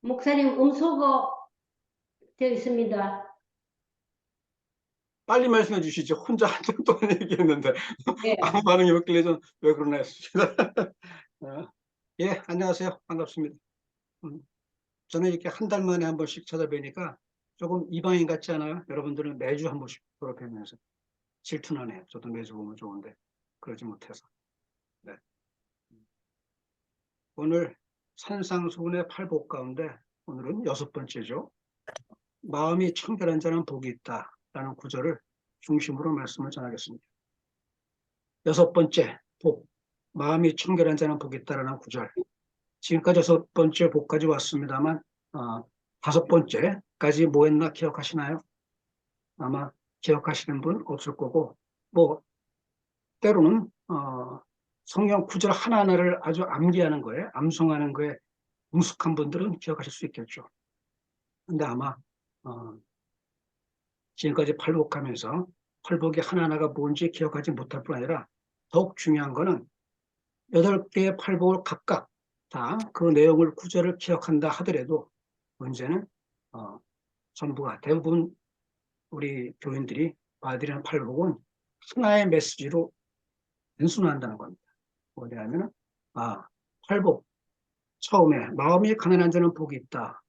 목사님 음소거 되어 있습니다. 빨리 말씀해 주시죠. 혼자 한참 동안 얘기했는데 네. 아무 반응이 없길래 좀 왜 그러나 했습니다. 예, 안녕하세요. 반갑습니다. 저는 이렇게 한 달 만에 한 번씩 찾아뵈니까 조금 이방인 같지 않아요? 여러분들은 매주 한 번씩 돌아뵈면서 질투나네요. 저도 매주 보면 좋은데 그러지 못해서. 네. 오늘 산상수훈의 팔복 가운데 오늘은 6번째죠. 마음이 청결한 자는 복이 있다라는 구절을 중심으로 말씀을 전하겠습니다. 6번째 복, 마음이 청결한 자는 복이 있다라는 구절. 지금까지 6번째 복까지 왔습니다만 5번째까지 뭐 했나 기억하시나요? 아마 기억하시는 분 없을 거고, 뭐 때로는 성경 구절 하나하나를 아주 암기하는 거에, 암송하는 거에 능숙한 분들은 기억하실 수 있겠죠. 근데 아마 지금까지 팔복하면서 팔복이 하나하나가 뭔지 기억하지 못할 뿐 아니라 더욱 중요한 거는 8개의 팔복을 각각 다 그 내용을 구절을 기억한다 하더라도 문제는 전부가 대부분 우리 교인들이 받으려는 팔복은 하나의 메시지로 단순화한다는 겁니다. 뭐냐면 팔복 처음에 마음이 가난한 자는 복이 있다.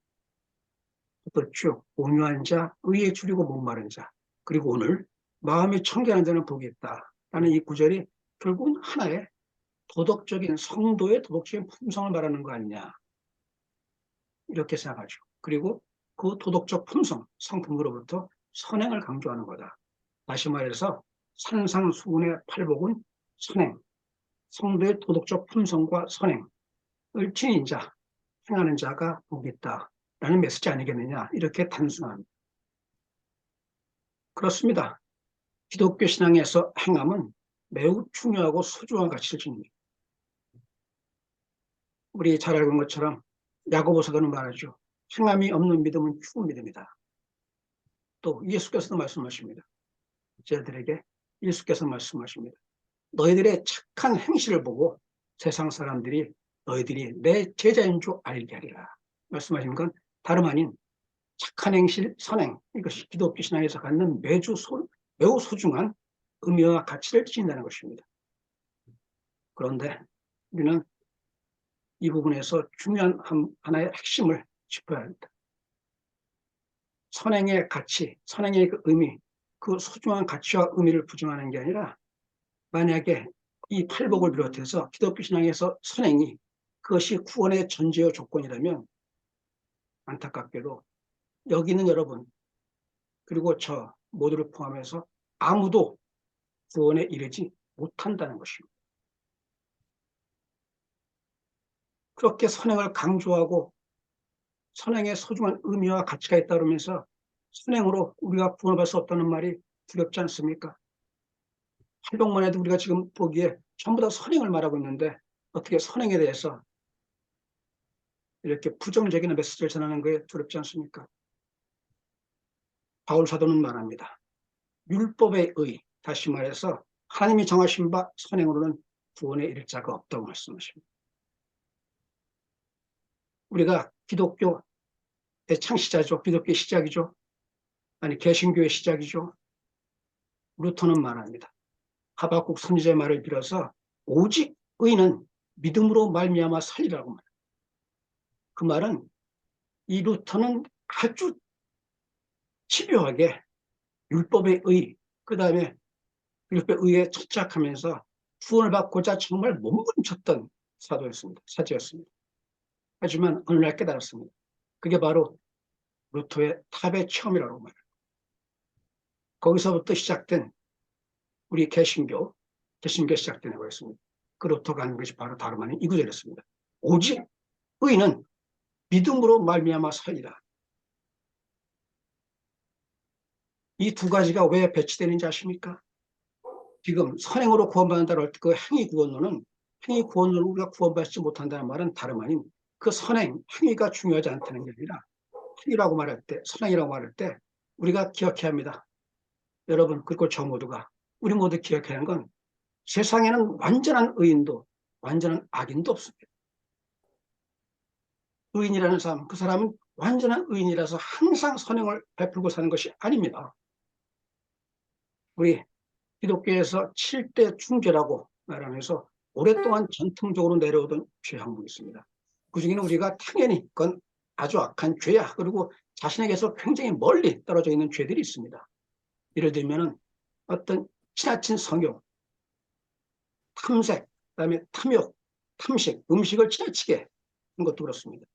또 쭉 온유한 자, 의에 줄이고 목마른 자. 그리고 오늘 마음이 청결한 자는 복이 있다. 라는 이 구절이 결국은 하나의 도덕적인 성도의 도덕적인 품성을 말하는 거 아니냐. 이렇게 생각하죠. 그리고 그 도덕적 품성, 성품으로부터 선행을 강조하는 거다. 다시 말해서 산상수훈의 팔복은 선행, 성도의 도덕적 품성과 선행을 지닌 자, 행하는 자가 복이 있다라는 메시지 아니겠느냐. 이렇게 단순합니다. 그렇습니다. 기독교 신앙에서 행함은 매우 중요하고 소중한 가치를 지닙니다. 우리 잘 알고 있는 것처럼 야고보서도는 말하죠. 행함이 없는 믿음은 죽은 믿음이다. 또 예수께서도 말씀하십니다. 제자들에게 예수께서 말씀하십니다. 너희들의 착한 행실을 보고 세상 사람들이 너희들이 내 제자인 줄 알게 하리라. 말씀하신 건 다름 아닌 착한 행실, 선행, 이것이 기독교 신앙에서 갖는 매우 소중한 의미와 가치를 지닌다는 것입니다. 그런데 우리는 이 부분에서 중요한 하나의 핵심을 짚어야 합니다. 선행의 가치, 선행의 그 의미, 그 소중한 가치와 의미를 부정하는 게 아니라 만약에 이 팔복을 비롯해서 기독교 신앙에서 선행이 그것이 구원의 전제와 조건이라면 안타깝게도 여기 있는 여러분 그리고 저 모두를 포함해서 아무도 구원에 이르지 못한다는 것입니다. 그렇게 선행을 강조하고 선행의 소중한 의미와 가치가 있다 그러면서 선행으로 우리가 구원을 받을 수 없다는 말이 두렵지 않습니까? 팔복만 해도 우리가 지금 보기에 전부 다 선행을 말하고 있는데 어떻게 선행에 대해서 이렇게 부정적인 메시지를 전하는 거에 두렵지 않습니까? 바울 사도는 말합니다. 율법의 의, 다시 말해서 하나님이 정하신 바 선행으로는 구원에 이를 자가 없다고 말씀하십니다. 우리가 기독교의 창시자죠. 기독교의 시작이죠. 아니 개신교의 시작이죠. 루터는 말합니다. 하박국 선지자의 말을 빌어서 오직 의는 믿음으로 말미암아 살리라고 말합니다. 그 말은 이 루터는 아주 집요하게 율법의 의, 그 다음에 율법의 의에 천착하면서 구원을 받고자 정말 몸부림쳤던 사제였습니다. 하지만 어느 날 깨달았습니다. 그게 바로 루터의 탑의 처음이라고 말합니다. 거기서부터 시작된 우리 개신교 시작된 거였습니다. 그 루터가 하는 것이 바로 다름 아닌 이 구절이었습니다. 오직 의는 믿음으로 말미암아 살리라. 이 두 가지가 왜 배치되는지 아십니까? 지금 선행으로 구원받는다고 할 때 그 행위 구원론으로 우리가 구원받지 못한다는 말은 다름 아닌 그 선행, 행위가 중요하지 않다는 게 아니라 행위라고 말할 때, 선행이라고 말할 때 우리가 기억해야 합니다. 여러분, 그리고 저 모두가 우리 모두 기억해야 하는 건 세상에는 완전한 의인도 완전한 악인도 없습니다. 의인이라는 사람, 그 사람은 완전한 의인이라서 항상 선행을 베풀고 사는 것이 아닙니다. 우리 기독교에서 7대 중죄라고 말하면서 오랫동안 전통적으로 내려오던 죄 항목이 있습니다. 그 중에는 우리가 당연히 그건 아주 악한 죄야. 그리고 자신에게서 굉장히 멀리 떨어져 있는 죄들이 있습니다. 예를 들면 어떤 지나친 성욕, 탐색, 그다음에 탐욕, 탐식, 음식을 지나치게 하는 것도 그렇습니다.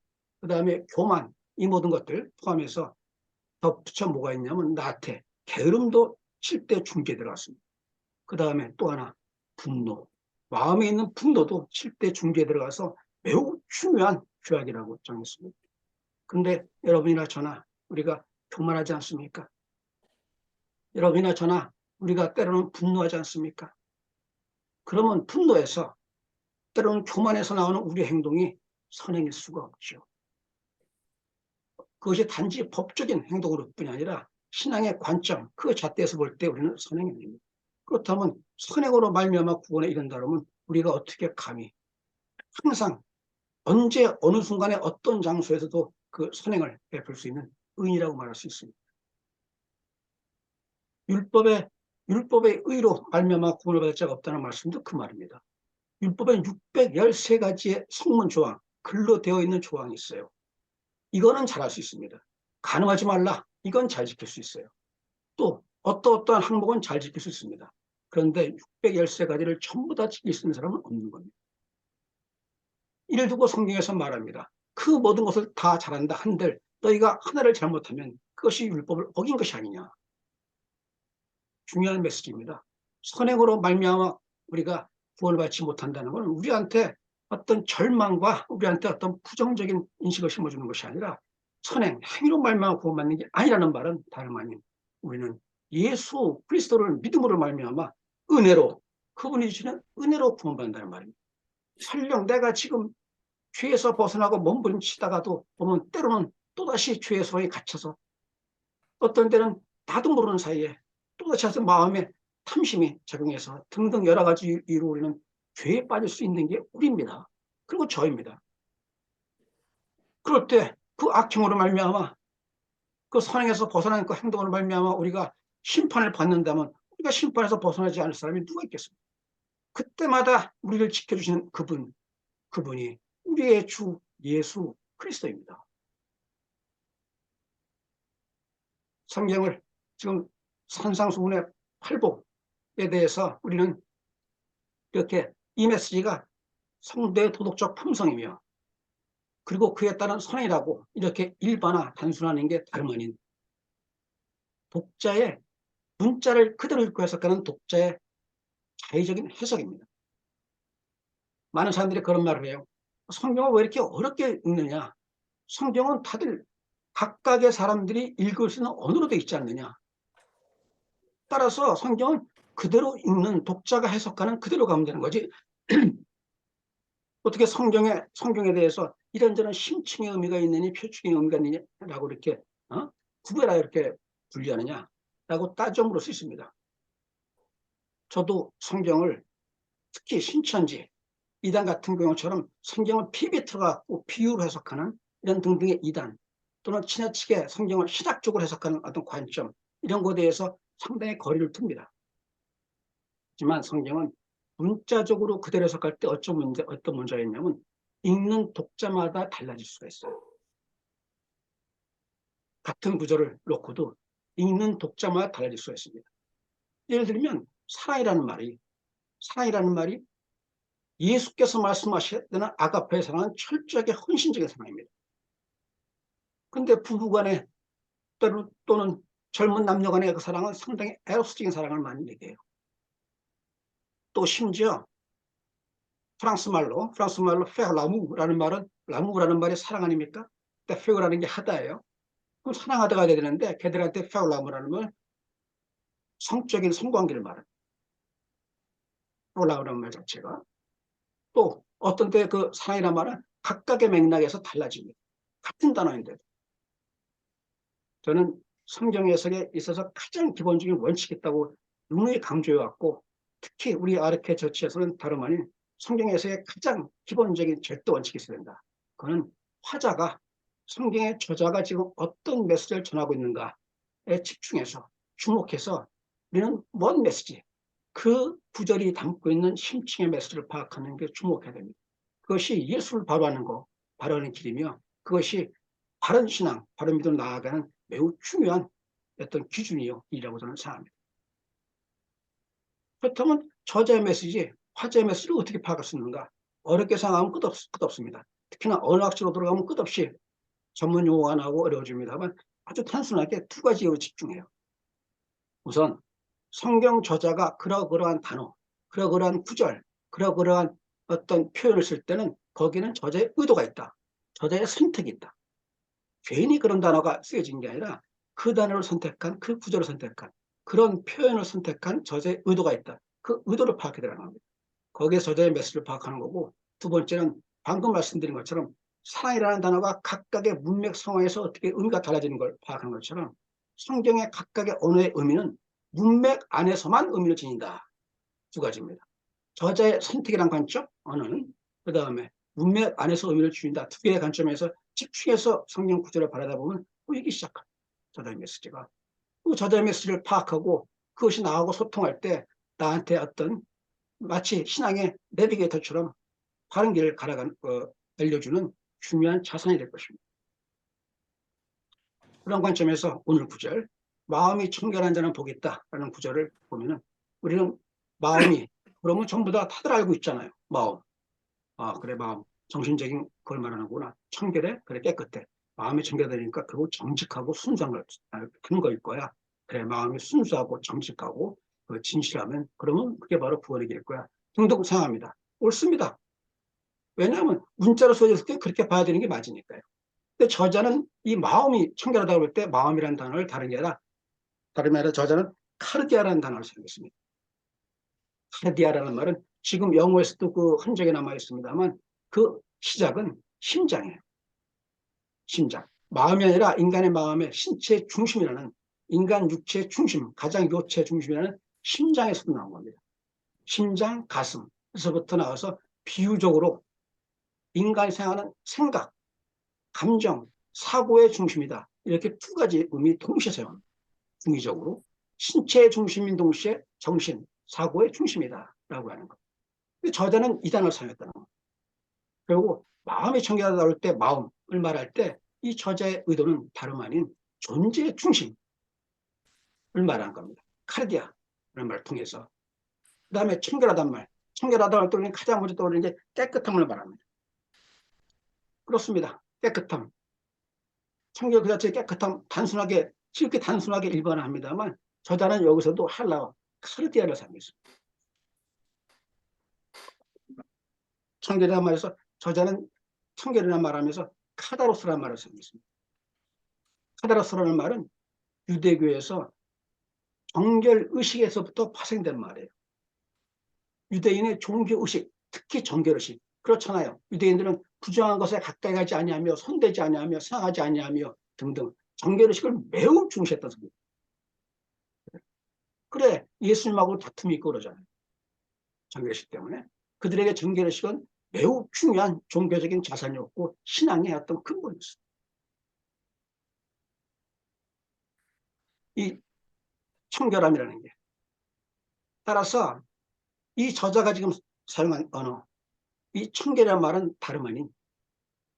그다음에 교만, 이 모든 것들 포함해서 덧붙여 뭐가 있냐면 나태, 게으름도 7대 중죄에 들어갔습니다. 그 다음에 또 하나 분노, 마음에 있는 분노도 7대 중죄에 들어가서 매우 중요한 죄악이라고 정했습니다. 그런데 여러분이나 저나 우리가 교만하지 않습니까? 여러분이나 저나 우리가 때로는 분노하지 않습니까? 그러면 분노에서 때로는 교만에서 나오는 우리 행동이 선행일 수가 없죠. 그것이 단지 법적인 행동으로 뿐이 아니라 신앙의 관점, 그 잣대에서 볼 때 우리는 선행이 아닙니다. 그렇다면 선행으로 말미암아 구원에 이른다면 우리가 어떻게 감히 항상 언제 어느 순간에 어떤 장소에서도 그 선행을 베풀 수 있는 의인이라고 말할 수 있습니다. 율법의 의로 말미암아 구원을 받을 자가 없다는 말씀도 그 말입니다. 율법엔 613가지의 성문 조항, 글로 되어 있는 조항이 있어요. 이거는 잘할 수 있습니다. 간음하지 말라. 이건 잘 지킬 수 있어요. 또 어떠한 항목은 잘 지킬 수 있습니다. 그런데 613가지를 전부 다 지킬 수 있는 사람은 없는 겁니다. 이를 두고 성경에서 말합니다. 그 모든 것을 다 잘한다 한들 너희가 하나를 잘못하면 그것이 율법을 어긴 것이 아니냐. 중요한 메시지입니다. 선행으로 말미암아 우리가 구원을 받지 못한다는 것은 우리한테 어떤 절망과 우리한테 어떤 부정적인 인식을 심어주는 것이 아니라 선행, 행위로 말미암아 구원받는 게 아니라는 말은 다름 아닌 우리는 예수 그리스도를 믿음으로 말미암아 은혜로 그분이 주시는 은혜로 구원받는다는 말입니다. 설령 내가 지금 죄에서 벗어나고 몸부림치다가도 보면 때로는 또다시 죄의 소에 갇혀서 어떤 때는 나도 모르는 사이에 또다시 마음에 탐심이 작용해서 등등 여러 가지 이유로 우리는 죄에 빠질 수 있는 게 우리입니다. 그리고 저입니다. 그럴 때 그 악행으로 말미암아 그 선행에서 벗어나는 그 행동으로 말미암아 우리가 심판을 받는다면 우리가 심판에서 벗어나지 않을 사람이 누가 있겠습니까? 그때마다 우리를 지켜주시는 그분이 우리의 주 예수 그리스도입니다. 성경을 지금 산상수훈의 팔복에 대해서 우리는 이렇게 이 메시지가 성도의 도덕적 품성이며 그리고 그에 따른 선행이라고 이렇게 일반화 단순화하는 게 다름 아닌 독자의 문자를 그대로 읽고 해석하는 독자의 자의적인 해석입니다. 많은 사람들이 그런 말을 해요. 성경을 왜 이렇게 어렵게 읽느냐? 성경은 다들 각각의 사람들이 읽을 수 있는 언어로 되어 있지 않느냐? 따라서 성경은 그대로 읽는 독자가 해석하는 그대로 가면 되는 거지. 어떻게 성경에 대해서 이런저런 심층의 의미가 있느니 표충의 의미가 있느냐라고 이렇게 구별하여 이렇게 분류하느냐라고 따져 물을 수 있습니다. 저도 성경을 특히 신천지 이단 같은 경우처럼 성경을 PBT로 갖고 비유로 해석하는 이런 등등의 이단 또는 지나치게 성경을 신학적으로 해석하는 어떤 관점 이런 것에 대해서 상당히 거리를 둡니다. 하지만 성경은 문자적으로 그대로 해석할 때 어떤 문제가 있냐면 읽는 독자마다 달라질 수가 있어요. 같은 구절을 놓고도 읽는 독자마다 달라질 수가 있습니다. 예를 들면 사랑이라는 말이 예수께서 말씀하셨던 아가페의 사랑은 철저하게 헌신적인 사랑입니다. 그런데 부부간에 또는 젊은 남녀 간의 그 사랑은 상당히 에로스적인 사랑을 많이 얘기해요. 또 심지어 프랑스 말로 페라무라는 말은 라무라는 말이 사랑 아닙니까? 근데 페라는 게 하다예요. 그럼 사랑하다가 돼야 되는데 걔들한테 페라무라는 말 성적인 성관계를 말합니다. 올라오는 말 자체가. 또 어떤 때 그 사랑이란 말은 각각의 맥락에서 달라집니다. 같은 단어인데도. 저는 성경 해석에 있어서 가장 기본적인 원칙이 있다고 누누이 강조해왔고, 특히 우리 아르케 처치에서는 다름 아닌 성경 해석의 가장 기본적인 절대 원칙이 있어야 된다. 그거는 화자가, 성경의 저자가 지금 어떤 메시지를 전하고 있는가에 집중해서, 주목해서 우리는 뭔 메시지, 그 구절이 담고 있는 심층의 메시지를 파악하는 게 주목해야 됩니다. 그것이 예수를 바로하는 거, 바로하는 길이며, 그것이 바른 신앙, 바른 믿음으로 나아가는 매우 중요한 어떤 기준이라고 저는 생각합니다. 그렇다면 저자의 메시지, 화자의 메시지를 어떻게 파악할 수 있는가? 어렵게 생각하면 끝없습니다. 특히나 언어학적으로 들어가면 끝없이 전문 용어가 나오고 어려워집니다만, 아주 단순하게 두 가지로 집중해요. 우선 성경 저자가 그러한 단어, 그러한 구절, 그러한 어떤 표현을 쓸 때는 거기는 저자의 의도가 있다. 저자의 선택이 있다. 괜히 그런 단어가 쓰여진 게 아니라 그 단어를 선택한, 그 구절을 선택한, 그런 표현을 선택한 저자의 의도가 있다. 그 의도를 파악해야 되는 겁니다. 거기에 저자의 메시지를 파악하는 거고, 두 번째는 방금 말씀드린 것처럼 사랑이라는 단어가 각각의 문맥 상황에서 어떻게 의미가 달라지는 걸 파악하는 것처럼 성경의 각각의 언어의 의미는 문맥 안에서만 의미를 지닌다. 두 가지입니다. 저자의 선택이란 관점, 언어는, 그 다음에 문맥 안에서 의미를 주인다. 두 개의 관점에서 집중해서 성경 구절을 바라다 보면 보이기 시작합니다. 저자의 메시지가. 그 저자의 메시지를 파악하고 그것이 나하고 소통할 때 나한테 어떤 마치 신앙의 내비게이터처럼 바른 길을 알려주는 중요한 자산이 될 것입니다. 그런 관점에서 오늘 구절, 마음이 청결한 자는 복이 있다라는 구절을 보면은 우리는 마음이, 그러면 전부 다들 알고 있잖아요. 마음. 아, 그래, 마음. 정신적인 걸 말하는구나. 청결해? 그래, 깨끗해. 마음이 청결되니까 그거 정직하고 순수한 근거일 거야. 그래, 마음이 순수하고 정직하고 진실하면 그러면 그게 바로 구원의 길일 거야. 등등 생각합니다. 옳습니다. 왜냐하면 문자로 써졌을 때 그렇게 봐야 되는 게 맞으니까요. 근데 저자는 이 마음이 청결하다고 할 때 마음이라는 단어를 다른 게 아니라, 저자는 카르디아라는 단어를 사용했습니다. 카르디아라는 말은 지금 영어에서도 그 흔적이 남아 있습니다만 그 시작은 심장이에요. 심장. 마음이 아니라 인간의 마음의 신체 중심이라는, 인간 육체의 중심, 가장 요체 중심이라는 심장에서 나온 겁니다. 심장, 가슴에서부터 나와서 비유적으로 인간이 생각하는 생각, 감정, 사고의 중심이다. 이렇게 두 가지 의미 동시에 사용합니다. 중의적으로. 신체의 중심인 동시에 정신, 사고의 중심이다. 라고 하는 것. 저자는 이 단어를 사용했다는 것. 그리고 마음이 청결하다 할 때, 마음을 말할 때 이 저자의 의도는 다름 아닌 존재의 중심을 말하는 겁니다. 카르디아라는 말을 통해서. 그 다음에 청결하단 말. 청결하다 할 때 가장 먼저 떠오르는 게 깨끗함을 말합니다. 그렇습니다. 깨끗함. 청결 그 자체의 깨끗함, 단순하게, 쉽게 단순하게 일반화합니다만 저자는 여기서도 할라와 카르디아를 사용했습니다. 청결이라는 말에서 저자는 청결이라는 말하면서 카다로스라는 말을 사용했습니다. 카다로스라는 말은 유대교에서 정결 의식에서부터 파생된 말이에요. 유대인의 종교 의식, 특히 정결 의식. 그렇잖아요. 유대인들은 부정한 것에 가까이 가지 아니하며 손대지 아니하며 상하지 아니하며 등등 정결 의식을 매우 중시했던 성경. 그래, 예수님하고 다툼이 있고 그러잖아요. 정결 의식 때문에. 그들에게 정결 의식은 매우 중요한 종교적인 자산이었고 신앙의 어떤 근본이었어요. 이 청결함이라는 게. 따라서 이 저자가 지금 사용한 언어, 이 청결이라는 말은 다름 아닌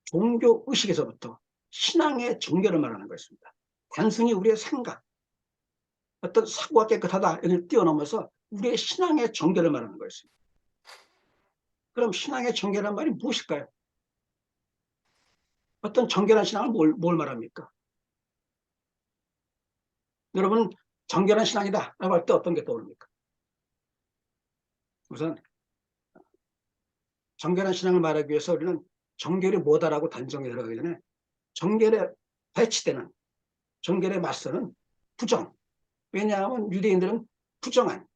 종교 의식에서부터 신앙의 정결을 말하는 것입니다. 단순히 우리의 생각, 어떤 사고가 깨끗하다 여기를 뛰어넘어서 우리의 신앙의 정결을 말하는 것입니다. 그럼 신앙의 정결이라는 말이 무엇일까요? 어떤 정결한 신앙을 뭘 말합니까? 여러분, 정결한 신앙이다 라고 할 때 어떤 게 떠오릅니까? 우선 정결한 신앙을 말하기 위해서 우리는 정결이 뭐다라고 단정에 들어가기 전에 정결에 배치되는, 정결에 맞서는 부정. 왜냐하면 유대인들은 부정한,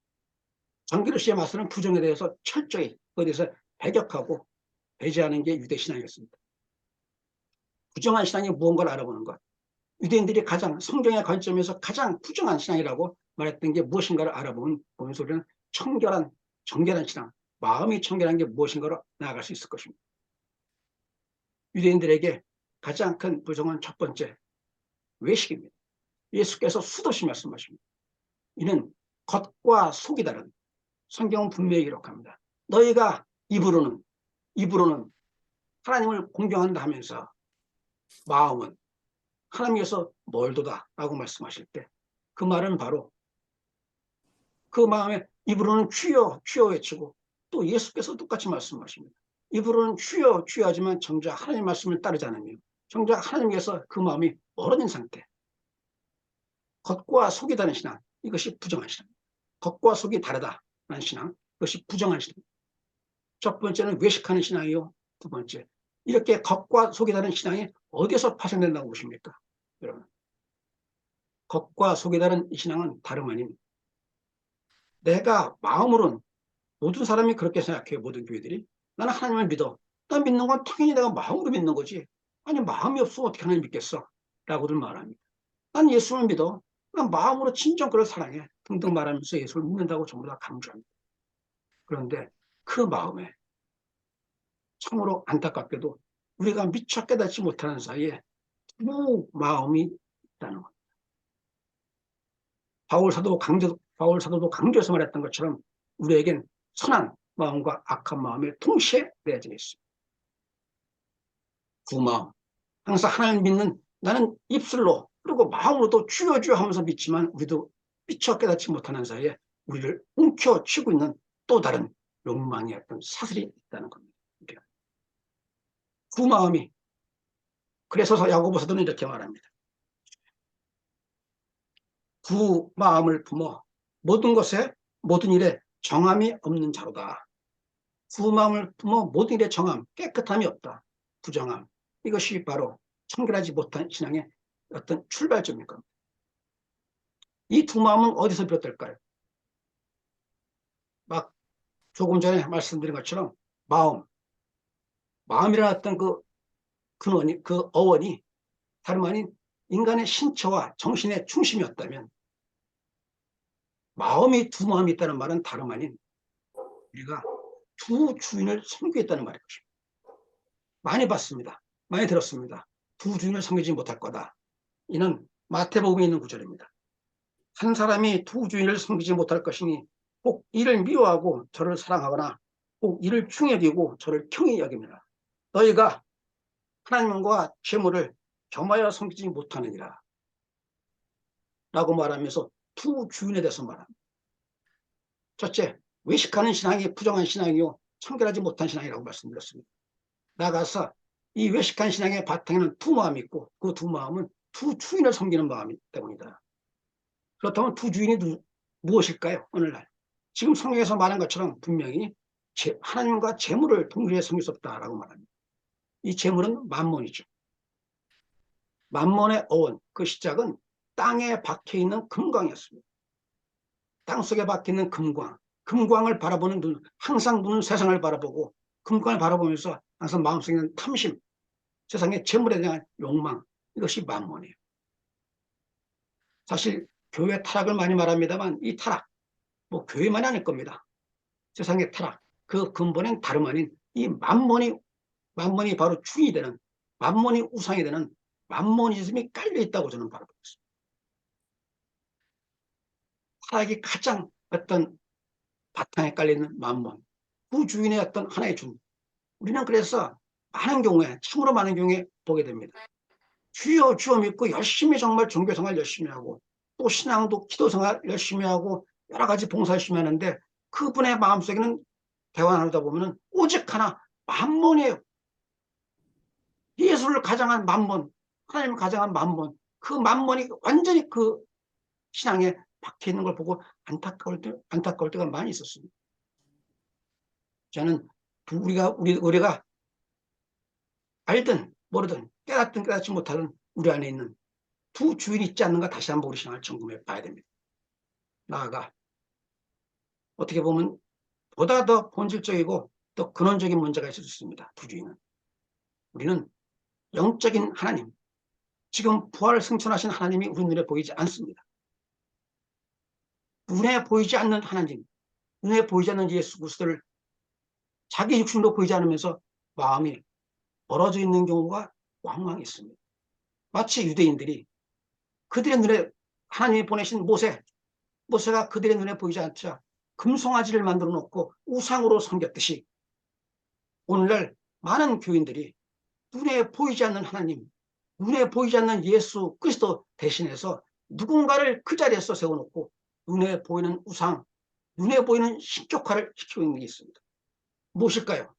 정기로 씨에 맞서는 부정에 대해서 철저히 그에 대해서 배격하고 배제하는 게 유대 신앙이었습니다. 부정한 신앙이 무언가를 알아보는 것. 유대인들이 가장 성경의 관점에서 가장 부정한 신앙이라고 말했던 게 무엇인가를 보면서 우리는 정결한 신앙, 마음이 청결한 게 무엇인가로 나아갈 수 있을 것입니다. 유대인들에게 가장 큰 부정은 첫 번째, 외식입니다. 예수께서 수도시 말씀하십니다. 이는 겉과 속이 다른, 성경은 분명히 기록합니다. 너희가 입으로는 하나님을 공경한다 하면서 마음은 하나님께서 멀도다 라고 말씀하실 때 그 말은 바로 그 마음에 입으로는 주여 주여 외치고 또 예수께서 똑같이 말씀하십니다. 입으로는 주여 주여 하지만 정작 하나님 말씀을 따르지 않으며 정작 하나님께서 그 마음이 멀어진 상태. 겉과 속이 다른 신앙, 이것이 부정한 신앙. 겉과 속이 다르다는 신앙, 이것이 부정한 신앙. 첫 번째는 외식하는 신앙이요. 두 번째, 이렇게 겉과 속이 다른 신앙이 어디서 파생된다고 보십니까? 여러분, 겉과 속이 다른 이 신앙은 다름 아닌 내가 마음으로는 모든 사람이 그렇게 생각해요. 모든 교회들이. 나는 하나님을 믿어. 난 믿는 건 당연히 내가 마음으로 믿는 거지. 아니 마음이 없으면 어떻게 하나님 믿겠어? 라고들 말합니다. 난 예수를 믿어. 난 마음으로 진정 그를 사랑해. 등등 말하면서 예수를 믿는다고 전부 다 강조합니다. 그런데 그 마음에 참으로 안타깝게도 우리가 미처 깨닫지 못하는 사이에 두 마음이 있다는 것. 바울 사도도 강조해서 말했던 것처럼 우리에겐 선한 마음과 악한 마음이 동시에 내어져 있습니다. 두 마음. 항상 하나님 믿는 나는 입술로 그리고 마음으로도 주여 주여 하면서 믿지만 우리도 미처 깨닫지 못하는 사이에 우리를 움켜쥐고 있는 또 다른 욕망의 어떤 사슬이 있다는 겁니다. 두 마음이. 그래서 야고보 사도는 이렇게 말합니다. 두 마음을 품어 모든 일에 정함이 없는 자로다. 두 마음을 품어 모든 일에 정함, 깨끗함이 없다. 부정함. 이것이 바로 청결하지 못한 신앙의 어떤 출발점일 겁니다. 이 두 마음은 어디서 비롯될까요? 막 조금 전에 말씀드린 것처럼 마음이라는 어떤 그 어원이 다름 아닌 인간의 신체와 정신의 중심이었다면 두 마음이 있다는 말은 다름 아닌 우리가 두 주인을 섬기고 있다는 말인 것입니다. 많이 봤습니다. 많이 들었습니다. 두 주인을 섬기지 못할 거다. 이는 마태복음에 있는 구절입니다. 한 사람이 두 주인을 섬기지 못할 것이니 꼭 이를 미워하고 저를 사랑하거나 꼭 이를 중히 여기고 저를 경히 여깁니다. 너희가 하나님과 재물을 겸하여 섬기지 못하느니라 라고 말하면서 두 주인에 대해서 말합니다. 첫째, 외식하는 신앙이 부정한 신앙이요 청결하지 못한 신앙이라고 말씀드렸습니다. 나가서 이 외식한 신앙의 바탕에는 두 마음이 있고 그 두 마음은 두 주인을 섬기는 마음이기 때문이다. 그렇다면 두 주인이 무엇일까요? 오늘날 지금 성경에서 말한 것처럼 분명히 하나님과 재물을 동시에 섬길 수 없다라고 말합니다. 이 재물은 만몬이죠. 만몬의 어원, 그 시작은 땅에 박혀있는 금광이었습니다. 땅속에 박혀있는 금광을 바라보는 눈, 항상 눈은 세상을 바라보고 금광을 바라보면서 항상 마음속에 있는 탐심, 세상의 재물에 대한 욕망, 이것이 만몬이에요. 사실 교회 타락을 많이 말합니다만 이 타락, 교회만이 아닐 겁니다. 세상의 타락, 그 근본은 다름 아닌 이 만몬이 바로 주인이 되는, 만몬이 우상이 되는 만모니즘이 깔려 있다고 저는 바라보고 있습니다. 타락이 가장 어떤 바탕에 깔려있는 만몬, 그 주인의 어떤 하나의 준. 우리는 그래서 참으로 많은 경우에 보게 됩니다. 주여 주여 믿고 열심히 정말 종교생활 열심히 하고 또 신앙도 기도생활 열심히 하고 여러 가지 봉사 열심히 하는데 그분의 마음속에는 대화 나누다 보면 오직 하나 만몬이에요. 예수를 가장한 만몬, 하나님을 가장한 만몬, 그 만몬이 완전히 그 신앙에 박혀 있는 걸 보고 안타까울 때가 많이 있었습니다. 저는 우리가 알든 모르든 깨닫든 깨닫지 못하든 우리 안에 있는 두 주인이 있지 않는가 다시 한번 우리 신앙을 점검해 봐야 됩니다. 나아가 어떻게 보면 보다 더 본질적이고 더 근원적인 문제가 있을 수 있습니다. 두 주인은. 우리는 영적인 하나님, 지금 부활 승천하신 하나님이 우리 눈에 보이지 않습니다. 눈에 보이지 않는 하나님, 눈에 보이지 않는 예수 그리스도를 자기 육신도 보이지 않으면서 마음이 멀어져 있는 경우가 왕왕 있습니다. 마치 유대인들이 그들의 눈에 하나님이 보내신 모세가 그들의 눈에 보이지 않자 금송아지를 만들어 놓고 우상으로 섬겼듯이 오늘날 많은 교인들이 눈에 보이지 않는 하나님, 눈에 보이지 않는 예수 그리스도 대신해서 누군가를 그 자리에서 세워놓고 눈에 보이는 우상, 눈에 보이는 신격화를 시키고 있는 게 있습니다. 무엇일까요?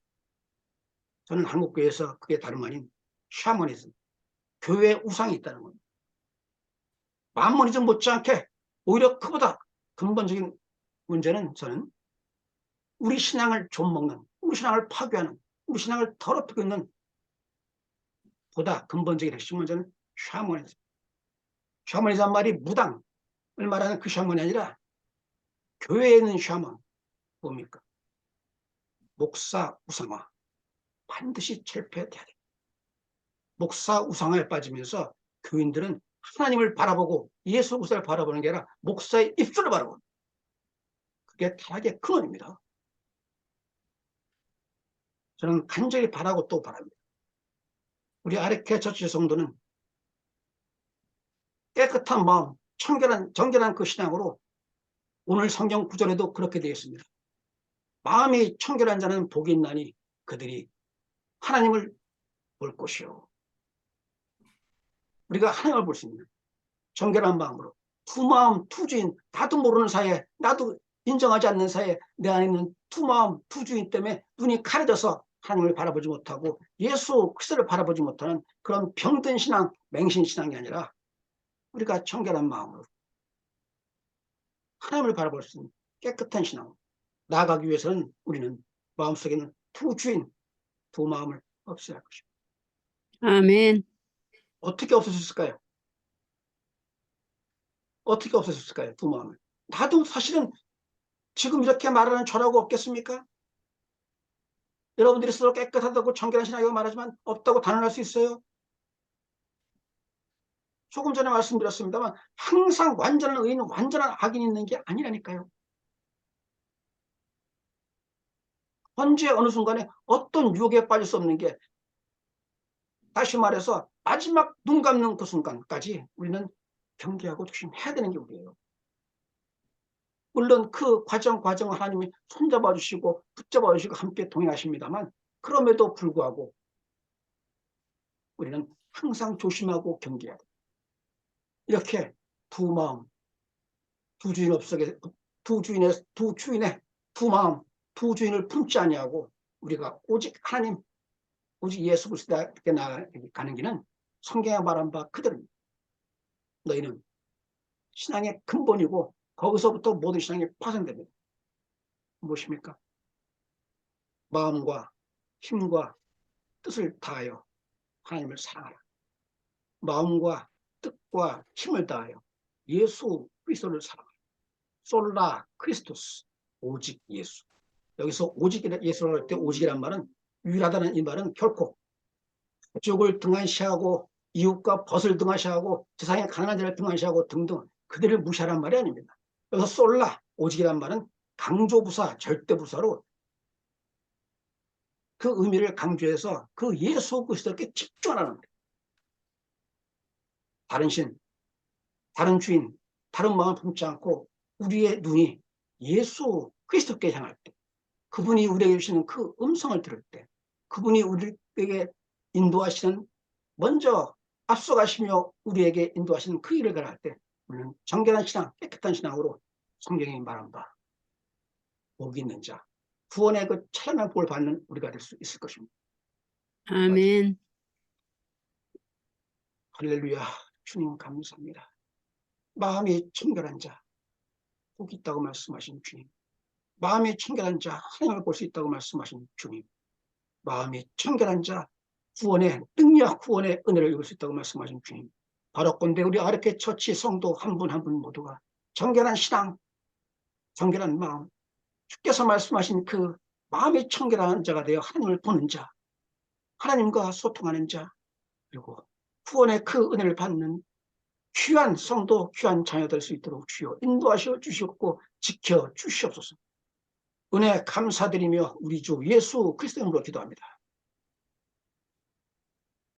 저는 한국교회에서 그게 다름 아닌 샤머니즘, 교회에 우상이 있다는 겁니다. 만모니즘 못지않게 오히려 그보다 근본적인 문제는 저는 우리 신앙을 좀먹는, 우리 신앙을 파괴하는, 우리 신앙을 더럽히고 있는 보다 근본적인 핵심은 저는 샤머니즘. 샤머니즘 말이 무당을 말하는 그 샤머니 아니라 교회에 있는 샤먼 뭡니까? 목사 우상화 반드시 철폐돼야 돼. 목사 우상화에 빠지면서 교인들은 하나님을 바라보고 예수 그리스도를 바라보는 게 아니라 목사의 입술을 바라보는 그게 타락의 근원입니다. 저는 간절히 바라고 또 바랍니다. 우리 아르케 처치 성도는 깨끗한 마음, 정결한 그 신앙으로 오늘 성경 구절에도 그렇게 되어 있습니다. 마음이 청결한 자는 복이 있나니 그들이 하나님을 볼 것이요. 우리가 하나님을 볼 수 있는 정결한 마음으로 두 마음, 두 주인, 나도 모르는 사이에, 나도 인정하지 않는 사이에 내 안에 있는 두 마음, 두 주인 때문에 눈이 가려져서 하나님을 바라보지 못하고 예수 그리스도를 바라보지 못하는 그런 병든 신앙, 맹신 신앙이 아니라 우리가 청결한 마음으로 하나님을 바라볼 수 있는 깨끗한 신앙으로 나아가기 위해서는 우리는 마음속에 있는 두 주인, 두 마음을 없애야 할 것입니다. 아멘. 어떻게 없앨 수 있을까요? 어떻게 없앨 수 있을까요? 두 마음을. 나도 사실은 지금 이렇게 말하는 저라고 없겠습니까? 여러분들이 스스로 깨끗하다고 정결한 신앙이라고 말하지만 없다고 단언할 수 있어요? 조금 전에 말씀드렸습니다만 항상 완전한 의인, 완전한 악인이 있는 게 아니라니까요. 언제 어느 순간에 어떤 유혹에 빠질 수 없는 게 다시 말해서 마지막 눈 감는 그 순간까지 우리는 경계하고 조심해야 되는 게 우리예요. 물론 그 과정을 하나님이 손잡아 주시고 붙잡아 주시고 함께 동행하십니다만 그럼에도 불구하고 우리는 항상 조심하고 경계해야 돼요. 이렇게 두 마음, 두 주인 업속에 두 주인의 두 마음, 두 주인을 품지 아니하고 우리가 오직 하나님, 오직 예수 그리스도께 나아가는 길은 성경에 말한 바 그대로입니다. 너희는 신앙의 근본이고 거기서부터 모든 신앙이 파생됩니다. 무엇입니까? 마음과 힘과 뜻을 다하여 하나님을 사랑하라. 마음과 뜻과 힘을 다하여 예수 그리스도를 사랑하라. 솔라 크리스토스, 오직 예수. 여기서 오직 예수라고 할 때 오직이란 말은 유일하다는 이 말은 결코 가족을 등한시하고 이웃과 벗을 등한시하고 세상에 가난한 자를 등한시하고 등등 그들을 무시하란 말이 아닙니다. 여기서 솔라, 오직이란 말은 강조부사, 절대부사로 그 의미를 강조해서 그 예수 그리스도께 집중하라는 거예요. 다른 신, 다른 주인, 다른 마음을 품지 않고 우리의 눈이 예수 그리스도께 향할 때 그분이 우리에게 주시는 그 음성을 들을 때 그분이 우리에게 인도하시는 먼저 앞서가시며 우리에게 인도하시는 그 일을 가할 때 우리는 정결한 신앙, 깨끗한 신앙으로 성경이 말한 바 복이 있는 자, 구원의 그 찬란한 복을 받는 우리가 될 수 있을 것입니다. 아멘. 할렐루야, 주님 감사합니다. 마음이 청결한 자, 복이 있다고 말씀하신 주님. 마음이 청결한 자, 하나님을 볼 수 있다고 말씀하신 주님. 마음이 청결한 자, 구원의 능력, 구원의 은혜를 입을 수 있다고 말씀하신 주님. 바로건대 우리 아르케 처치 성도 한 분 한 분 모두가 정결한 신앙, 정결한 마음, 주께서 말씀하신 그 마음이 청결한 자가 되어 하나님을 보는 자, 하나님과 소통하는 자, 그리고 구원의 그 은혜를 받는 귀한 성도, 귀한 자녀 될 수 있도록 주여 인도하시어 주시옵고 지켜 주시옵소서. 은혜 감사드리며 우리 주 예수 그리스도 이름으로 기도합니다.